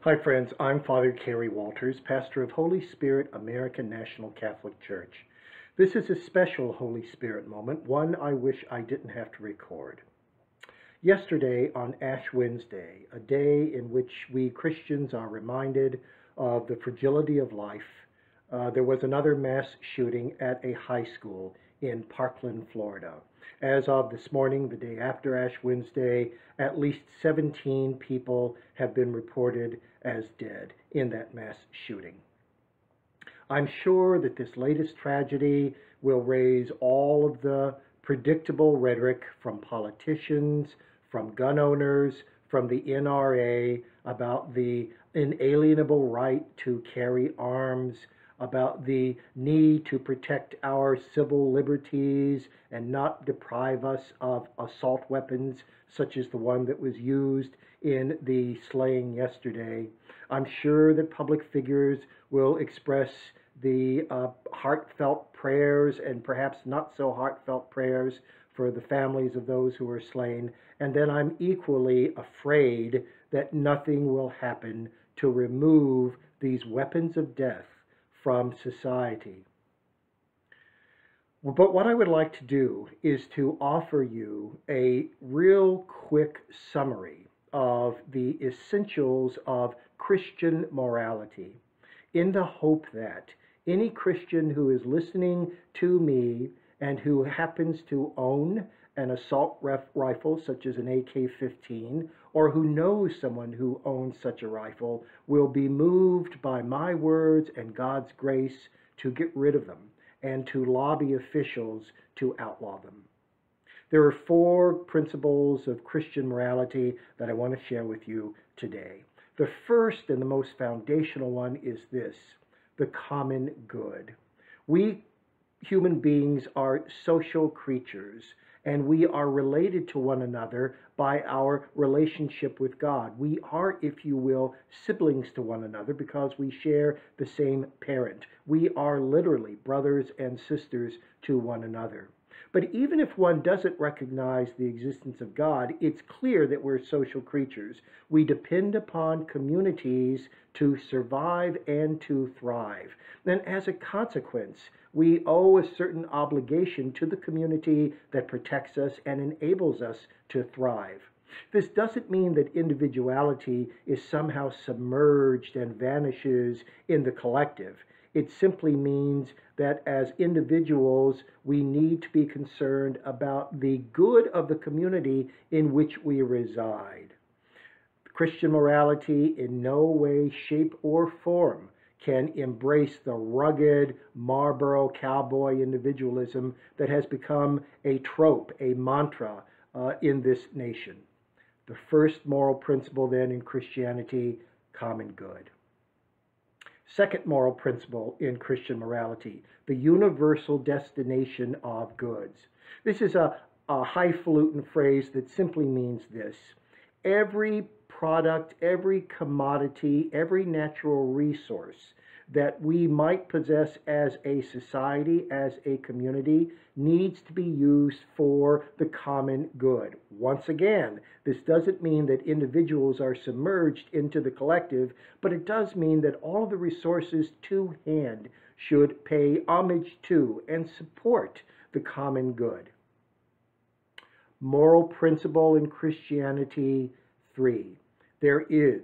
Hi friends, I'm Father Kerry Walters, pastor of Holy Spirit American National Catholic Church. This is a special Holy Spirit moment, one I wish I didn't have to record. Yesterday on Ash Wednesday, a day in which we Christians are reminded of the fragility of life, there was another mass shooting at a high school in Parkland, Florida. As of this morning, the day after Ash Wednesday, at least 17 people have been reported as dead in that mass shooting. I'm sure that this latest tragedy will raise all of the predictable rhetoric from politicians, from gun owners, from the NRA about the inalienable right to carry arms, about the need to protect our civil liberties and not deprive us of assault weapons such as the one that was used in the slaying yesterday. I'm sure that public figures will express the heartfelt prayers and perhaps not so heartfelt prayers for the families of those who were slain. And then I'm equally afraid that nothing will happen to remove these weapons of death from society. But what I would like to do is to offer you a real quick summary of the essentials of Christian morality, in the hope that any Christian who is listening to me and who happens to own an assault rifle such as an AK-15, or who knows someone who owns such a rifle, will be moved by my words and God's grace to get rid of them and to lobby officials to outlaw them. There are four principles of Christian morality that I want to share with you today. The first and the most foundational one is this: the common good. We human beings are social creatures, and we are related to one another by our relationship with God. We are, if you will, siblings to one another because we share the same parent. We are literally brothers and sisters to one another. But even if one doesn't recognize the existence of God, it's clear that we're social creatures. We depend upon communities to survive and to thrive. And as a consequence, we owe a certain obligation to the community that protects us and enables us to thrive. This doesn't mean that individuality is somehow submerged and vanishes in the collective. It simply means that as individuals, we need to be concerned about the good of the community in which we reside. Christian morality in no way, shape, or form can embrace the rugged Marlboro cowboy individualism that has become a trope, a mantra in this nation. The first moral principle then in Christianity: common good. Second moral principle in Christian morality: the universal destination of goods. This is a highfalutin phrase that simply means this: every product, every commodity, every natural resource that we might possess as a society, as a community, needs to be used for the common good. Once again, this doesn't mean that individuals are submerged into the collective, but it does mean that all of the resources to hand should pay homage to and support the common good. Moral principle in Christianity 3. There is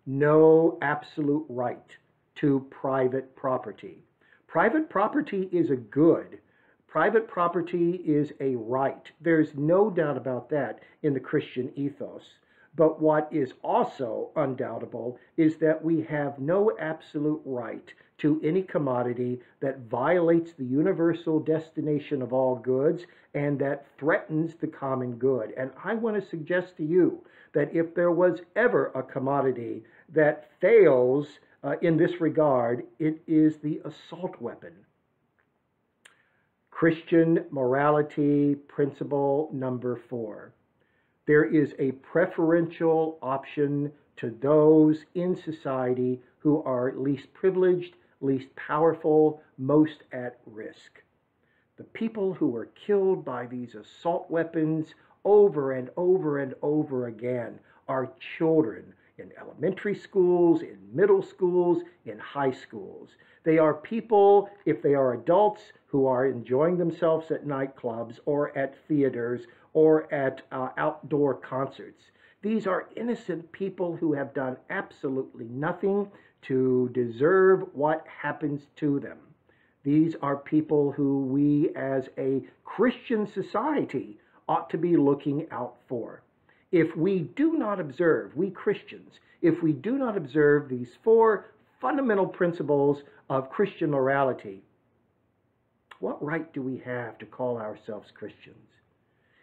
no absolute right to private property. Private property is a good. Private property is a right. There's no doubt about that in the Christian ethos. But what is also undoubtable is that we have no absolute right to any commodity that violates the universal destination of all goods and that threatens the common good. And I want to suggest to you that if there was ever a commodity that fails in this regard, it is the assault weapon. Christian morality principle number 4. There is a preferential option to those in society who are least privileged, least powerful, most at risk. The people who were killed by these assault weapons over and over and over again are children, in elementary schools, in middle schools, in high schools. They are people, if they are adults, who are enjoying themselves at nightclubs or at theaters or at outdoor concerts. These are innocent people who have done absolutely nothing to deserve what happens to them. These are people who we as a Christian society ought to be looking out for. If we do not observe, we Christians, if we do not observe these four fundamental principles of Christian morality, what right do we have to call ourselves Christians?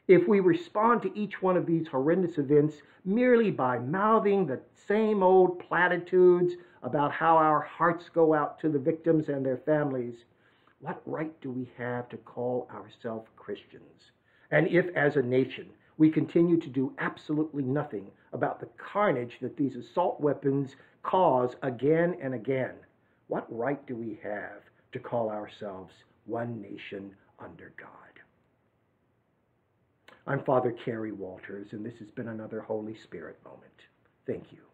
If we respond to each one of these horrendous events merely by mouthing the same old platitudes about how our hearts go out to the victims and their families, what right do we have to call ourselves Christians? And if, as a nation, we continue to do absolutely nothing about the carnage that these assault weapons cause again and again, what right do we have to call ourselves one nation under God? I'm Father Cary Walters, and this has been another Holy Spirit moment. Thank you.